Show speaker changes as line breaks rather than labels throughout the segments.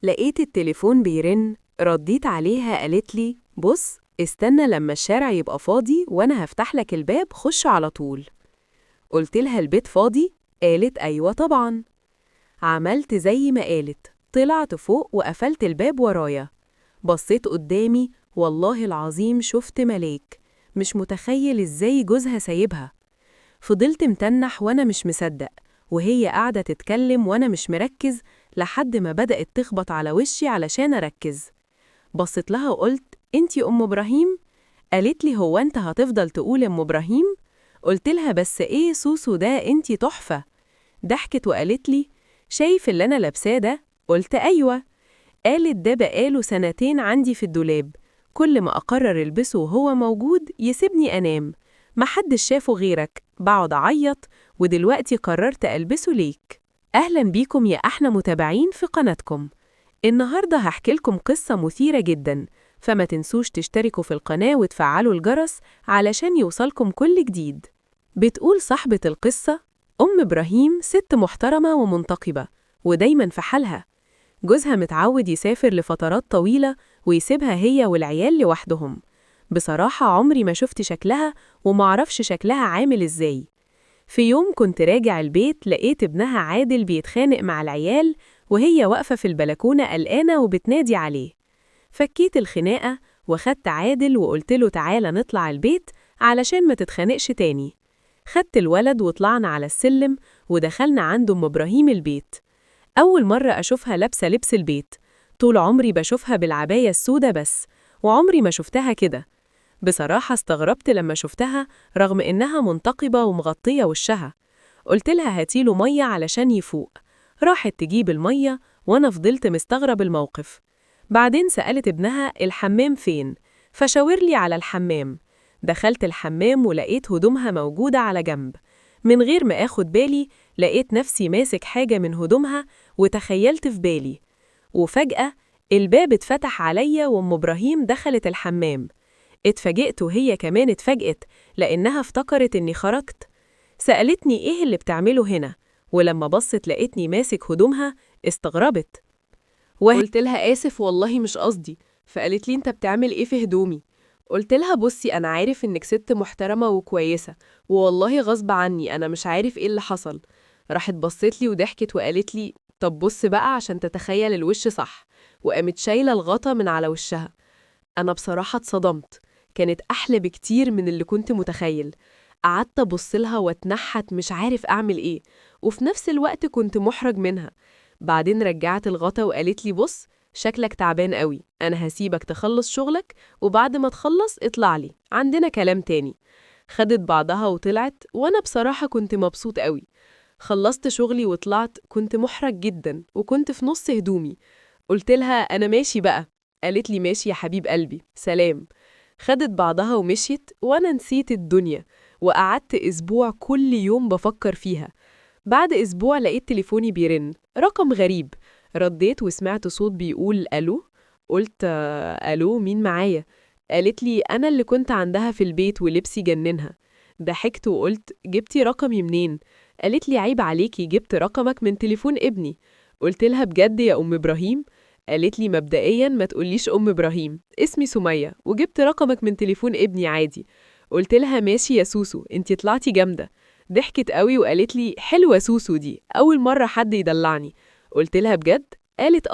لقيت التليفون بيرن، رديت عليها قالت لي بص استنى لما الشارع يبقى فاضي وأنا هفتح لك الباب خش على طول. قلت لها البيت فاضي؟ قالت أيوة طبعا. عملت زي ما قالت، طلعت فوق وقفلت الباب ورايا. بصيت قدامي والله العظيم شفت ملاك، مش متخيل ازاي جوزها سايبها. فضلت متنح وانا مش مصدق، وهي قاعدة تتكلم وانا مش مركز لحد ما بدأت تخبط على وشي علشان اركز. بصيت لها وقلت انتي ام ابراهيم؟ قالت لي هو انت هتفضل تقول ام ابراهيم؟ قلت لها بس ايه سوسو ده انتي تحفة. ضحكت وقالت لي شايف اللي انا لابساه ده؟ قلت ايوه. قالت ده بقاله سنتين عندي في الدولاب، كل ما أقرر ألبسه وهو موجود يسيبني أنام، محدش شافه غيرك، بقعد أعيط ودلوقتي قررت ألبسه ليك. أهلا بيكم يا أحلى متابعين في قناتكم. النهاردة هحكي لكم قصة مثيرة جدا، فما تنسوش تشتركوا في القناة وتفعلوا الجرس علشان يوصلكم كل جديد. بتقول صاحبة القصة: أم إبراهيم ست محترمة ومنتقبة ودايما في حالها. جوزها متعود يسافر لفترات طويلة ويسيبها هي والعيال لوحدهم. بصراحة عمري ما شفت شكلها ومعرفش شكلها عامل ازاي. في يوم كنت راجع البيت لقيت ابنها عادل بيتخانق مع العيال، وهي واقفة في البلكونة قلقانة وبتنادي عليه. فكيت الخناقة وخدت عادل وقلت له تعالى نطلع البيت علشان ما تتخانقش تاني. خدت الولد وطلعنا على السلم ودخلنا عند أم إبراهيم البيت. أول مرة أشوفها لابسة لبس البيت، طول عمري بشوفها بالعباية السودة بس، وعمري ما شفتها كده. بصراحة استغربت لما شفتها رغم إنها منتقبة ومغطية وشها. قلت لها هاتيله مية علشان يفوق. راحت تجيب المية وأنا فضلت مستغرب الموقف. بعدين سألت ابنها الحمام فين، فشاور لي على الحمام. دخلت الحمام ولقيت هدومها موجودة على جنب. من غير ما آخد بالي لقيت نفسي ماسك حاجة من هدومها وتخيلت في بالي. وفجأة الباب اتفتح عليا وأم إبراهيم دخلت الحمام. اتفاجئت وهي كمان اتفاجئت لأنها افتكرت إني خرجت. سألتني إيه اللي بتعمله هنا، ولما بصت لقيتني ماسك هدومها استغربت. قلت لها آسف والله مش قصدي. فقالت لي أنت بتعمل إيه في هدومي؟ قلت لها بصي أنا عارف إنك ست محترمة وكويسة، والله غصب عني أنا مش عارف إيه اللي حصل. راحت بصت لي وضحكت وقالت لي طب بص بقى عشان تتخيل الوش صح، وقامت شايلة الغطا من على وشها. أنا بصراحة اتصدمت، كانت أحلى بكتير من اللي كنت متخيل. قعدت أبص لها واتنحت مش عارف أعمل إيه، وفي نفس الوقت كنت محرج منها. بعدين رجعت الغطا وقالت لي بص شكلك تعبان قوي، أنا هسيبك تخلص شغلك وبعد ما تخلص اطلع لي عندنا كلام تاني. خدت بعضها وطلعت وأنا بصراحة كنت مبسوط قوي. خلصت شغلي وطلعت كنت محرج جدا وكنت في نص هدومي. قلت لها أنا ماشي بقى. قالت لي ماشي يا حبيب قلبي سلام. خدت بعضها ومشيت وأنا نسيت الدنيا، وقعدت أسبوع كل يوم بفكر فيها. بعد أسبوع لقيت تليفوني بيرن، رقم غريب. رديت وسمعت صوت بيقول ألو. قلت ألو مين معايا؟ قالت لي أنا اللي كنت عندها في البيت ولبسي جننها. ضحكت وقلت جبتي رقمي منين؟ قالت لي عيب عليكي جبت رقمك من تليفون ابني. قلت لها بجد يا أم إبراهيم؟ قالت لي مبدئيا ما تقوليش أم إبراهيم، اسمي سمية وجبت رقمك من تليفون ابني عادي. قلت لها ماشي يا سوسو انتي طلعتي جامدة. ضحكت قوي وقالت لي حلوة سوسو دي أول مرة حد يدلعني. قلت لها بجد؟ قالت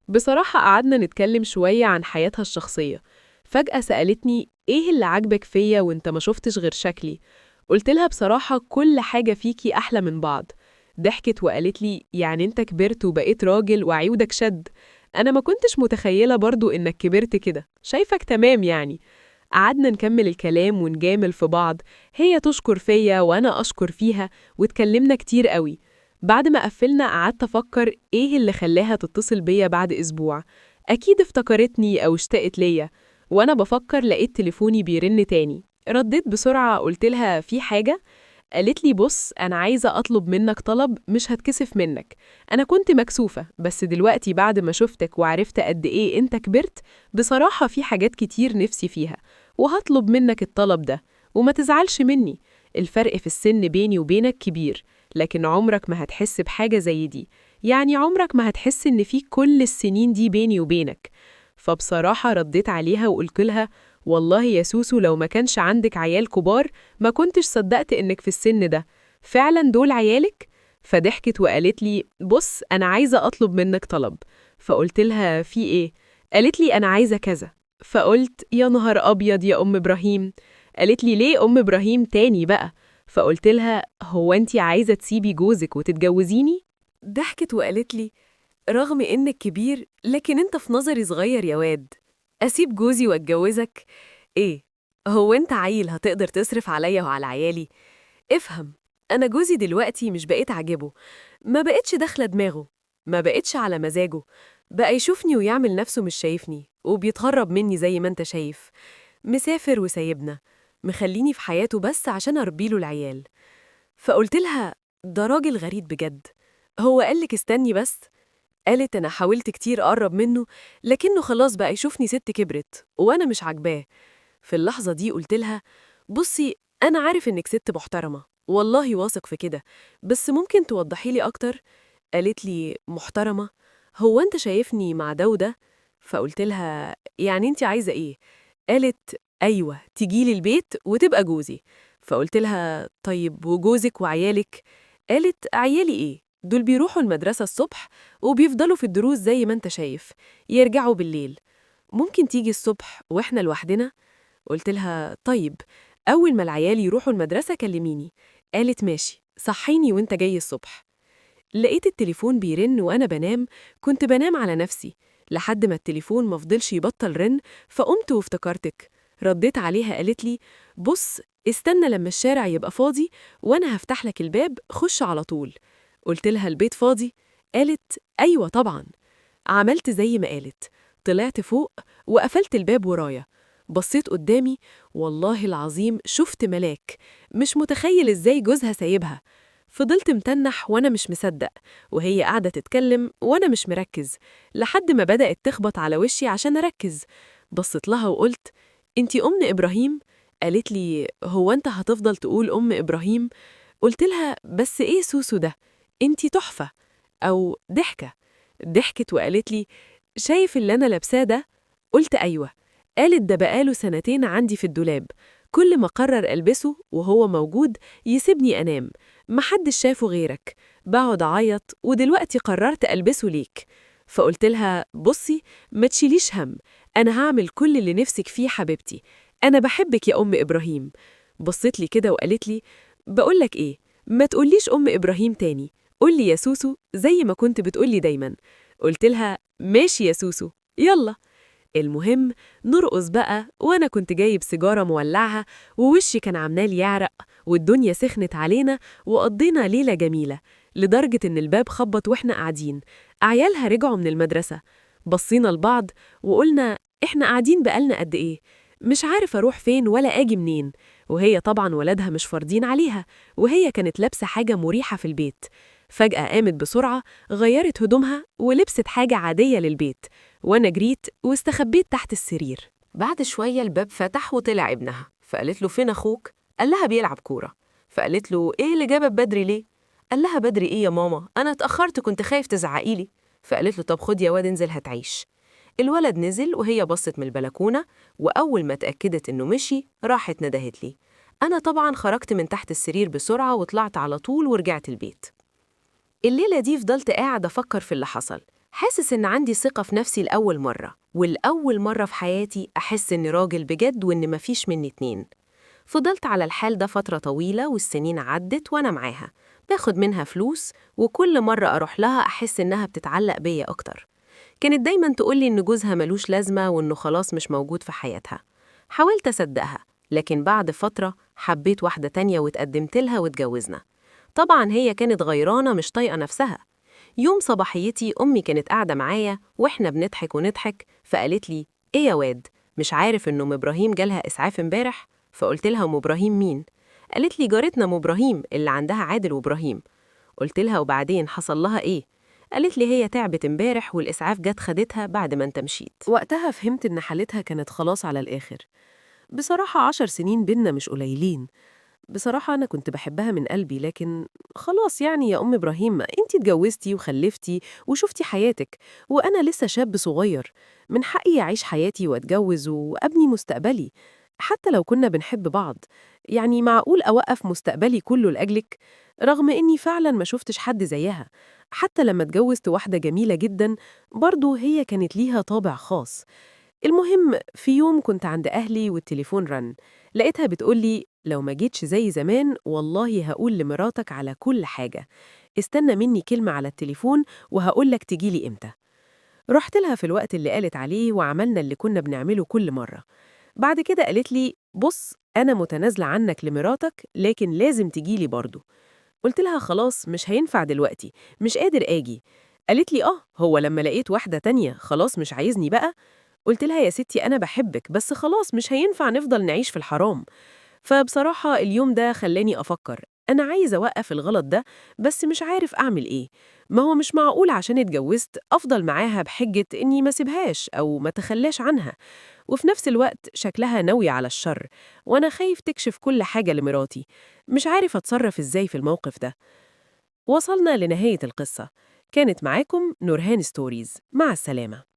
بصراحة قعدنا نتكلم شوية عن حياتها الشخصية. فجأة سألتني إيه اللي عاجبك فيا وإنت ما شفتش غير شكلي؟ قلت لها بصراحة كل حاجة فيكي أحلى من بعض. ضحكت وقالت لي يعني أنت كبرت وبقيت راجل وعيودك شد. أنا ما كنتش متخيلة برضو إنك كبرت كده، شايفك تمام يعني. قعدنا نكمل الكلام ونجامل في بعض، هي تشكر فيا وأنا أشكر فيها، واتكلمنا كتير قوي. بعد ما قفلنا قعدت أفكر إيه اللي خلاها تتصل بيا بعد أسبوع. أكيد افتكرتني أو اشتقت ليا. وأنا بفكر لقيت تليفوني بيرن تاني، رديت بسرعة قلت لها في حاجة؟ قالت لي بص أنا عايزة أطلب منك طلب مش هتكسف منك. أنا كنت مكسوفة بس دلوقتي بعد ما شفتك وعرفت قد إيه أنت كبرت، بصراحة في حاجات كتير نفسي فيها وهطلب منك الطلب ده. وما تزعلش مني، الفرق في السن بيني وبينك كبير، لكن عمرك ما هتحس بحاجة زي دي. يعني عمرك ما هتحس إن في كل السنين دي بيني وبينك. فبصراحة رديت عليها وقلت لها والله يا سوسو لو ما كانش عندك عيال كبار ما كنتش صدقت إنك في السن ده. فعلا دول عيالك؟ فضحكت وقالت لي بص أنا عايزة أطلب منك طلب. فقلت لها في إيه؟ قالت لي أنا عايزة كذا. فقلت يا نهار أبيض يا أم إبراهيم. قالت لي ليه أم إبراهيم تاني بقى؟ فقلت لها هو أنتي عايزة تسيبي جوزك وتتجوزيني؟ ضحكت وقالت لي رغم إنك كبير لكن أنت في نظري صغير يا واد. أسيب جوزي وأتجوزك؟ إيه؟ هو أنت عيل هتقدر تصرف عليا وعلى عيالي؟ افهم، أنا جوزي دلوقتي مش بقيت عاجبه، ما بقتش داخلة دماغه، ما بقتش على مزاجه، بقى يشوفني ويعمل نفسه مش شايفني وبيتهرب مني زي ما أنت شايف، مسافر وسايبنا، مخليني في حياته بس عشان أربيله العيال. فقلت لها ده راجل غريب بجد، هو قالك استني بس؟ قالت أنا حاولت كتير أقرب منه لكنه خلاص بقى يشوفني ست كبرت وأنا مش عاجباه. في اللحظة دي قلت لها بصي أنا عارف إنك ست محترمة والله واثق في كده، بس ممكن توضحي لي أكتر؟ قالت لي محترمة؟ هو أنت شايفني مع ده وده؟ فقلت لها يعني أنت عايزة إيه؟ قالت أيوة تجيلي البيت وتبقى جوزي. فقلت لها طيب وجوزك وعيالك؟ قالت عيالي إيه؟ دول بيروحوا المدرسة الصبح وبيفضلوا في الدروس زي ما أنت شايف، يرجعوا بالليل، ممكن تيجي الصبح وإحنا لوحدنا؟ قلت لها طيب أول ما العيال يروحوا المدرسة كلميني. قالت ماشي صحيني وإنت جاي الصبح. لقيت التليفون بيرن وأنا بنام، كنت بنام على نفسي لحد ما التليفون مفضلش يبطل رن، فقمت وافتكرتك. رديت عليها قالت لي بص استنى لما الشارع يبقى فاضي وأنا هفتح لك الباب خش على طول. قلت لها البيت فاضي؟ قالت أيوة طبعا. عملت زي ما قالت، طلعت فوق وقفلت الباب ورايا، بصيت قدامي والله العظيم شفت ملاك، مش متخيل ازاي جوزها سايبها. فضلت متنح وانا مش مصدق وهي قاعدة تتكلم وانا مش مركز لحد ما بدأت تخبط على وشي عشان اركز. بصيت لها وقلت انتي أم إبراهيم؟ قالت لي هو انت هتفضل تقول أم إبراهيم؟ قلت لها بس ايه سوسو ده؟ انتي تحفة. أو ضحكة. ضحكت وقالت لي شايف اللي أنا لابساه ده؟ قلت أيوة. قالت ده بقاله سنتين عندي في الدولاب، كل ما قرر ألبسه وهو موجود يسيبني أنام، محدش شافه غيرك، بقعد أعيط ودلوقتي قررت ألبسه ليك. فقلت لها بصي ما تشيليش هم، أنا هعمل كل اللي نفسك فيه حبيبتي، أنا بحبك يا أم إبراهيم. بصيت لي كده وقالت لي بقولك إيه، ما تقوليش أم إبراهيم تاني، قولي يا سوسو زي ما كنت بتقولي دايما. قلت لها ماشي يا سوسو يلا. المهم نرقص بقى وأنا كنت جايب سيجارة مولعها ووشي كان عمال يعرق والدنيا سخنت علينا وقضينا ليلة جميلة، لدرجة إن الباب خبط وإحنا قاعدين، عيالها رجعوا من المدرسة. بصينا لبعض وقلنا إحنا قاعدين بقالنا قد إيه؟ مش عارف أروح فين ولا آجي منين، وهي طبعا ولادها مش فارضين عليها، وهي كانت لابسة حاجة مريحة في البيت. فجأة قامت بسرعة، غيرت هدومها ولبست حاجة عادية للبيت، وأنا جريت واستخبيت تحت السرير. بعد شوية الباب فتح وطلع ابنها، فقالت له فين أخوك؟ قال لها بيلعب كورة. فقالت له إيه اللي جابك بدري ليه؟ قال لها بدري إيه يا ماما؟ أنا اتأخرت كنت خايف تزعقيلي. فقالت له طب خد يا واد انزل هتعيش. الولد نزل وهي بصت من البلكونة، وأول ما اتأكدت إنه مشي راحت ندهت لي. أنا طبعا خرجت من تحت السرير بسرعة وطلعت على طول ورجعت البيت. الليلة دي فضلت قاعد أفكر في اللي حصل، حاسس إن عندي ثقة في نفسي لأول مرة، والأول مرة في حياتي أحس إني راجل بجد وإن مفيش مني اتنين. فضلت على الحال ده فترة طويلة والسنين عدت وأنا معاها، باخد منها فلوس، وكل مرة أروح لها أحس إنها بتتعلق بيا أكتر. كانت دايما تقولي إن جوزها ملوش لازمة وإنه خلاص مش موجود في حياتها. حاولت أصدقها، لكن بعد فترة حبيت واحدة تانية واتقدمت لها واتجوزنا. طبعا هي كانت غيرانة مش طايقة نفسها. يوم صباحيتي أمي كانت قاعدة معايا وإحنا بنضحك ونضحك، فقالت لي إيه يا واد، مش عارف إنه أم إبراهيم جالها إسعاف امبارح؟ فقلت لها أم إبراهيم مين؟ قالت لي جارتنا أم إبراهيم اللي عندها عادل وإبراهيم. قلت لها وبعدين حصل لها إيه؟ قالت لي هي تعبت امبارح والإسعاف جت خدتها بعد ما انت مشيت. وقتها فهمت إن حالتها كانت خلاص على الآخر. بصراحة 10 سنين بينا مش قليلين،
بصراحة أنا كنت بحبها من قلبي، لكن خلاص يعني يا أم إبراهيم، أنتِ اتجوزتِ وخلفتِ وشُفتِ حياتِك، وأنا لسه شاب صغير، من حقي أعيش حياتي وأتجوز وأبني مستقبلي، حتى لو كنا بنحب بعض. يعني معقول أوقّف مستقبلي كله لأجلِك؟ رغم إني فعلًا ما شُفتش حد زيها، حتى لمّا اتجوزت واحدة جميلة جدًا، برضه هي كانت ليها طابع خاص. المهم في يوم كنت عند أهلي والتليفون رن، لقيتها بتقول لي لو ما جيتش زي زمان والله هقول لمراتك على كل حاجة، استنى مني كلمة على التليفون وهقولك تجيلي إمتى. رحت لها في الوقت اللي قالت عليه وعملنا اللي كنا بنعمله كل مرة. بعد كده قالت لي بص أنا متنازلة عنك لمراتك لكن لازم تجيلي برضه. قلت لها خلاص مش هينفع دلوقتي، مش قادر آجي. قالت لي هو لما لقيت واحدة تانية خلاص مش عايزني بقى. قُلت لها: "يا ستي أنا باحبِّك، بس خلاص مش هينفع نفضل نعيش في الحرام." فبصراحة اليوم ده خلّاني أفكّر، أنا عايز أوقّف الغلط ده، بس مش عارف أعمل إيه. ما هو مش معقول عشان اتجوّزت أفضل معاها بحجة إني ما اسيبهاش أو ما أتخلّاش عنها، وفي نفس الوقت شكلها ناوية على الشر، وأنا خايف تكشف كل حاجة لمراتي. مش عارف أتصرّف إزاي في الموقف ده. وصلنا لنهاية القصة. كانت معاكم نورهان ستوريز، مع السلامة.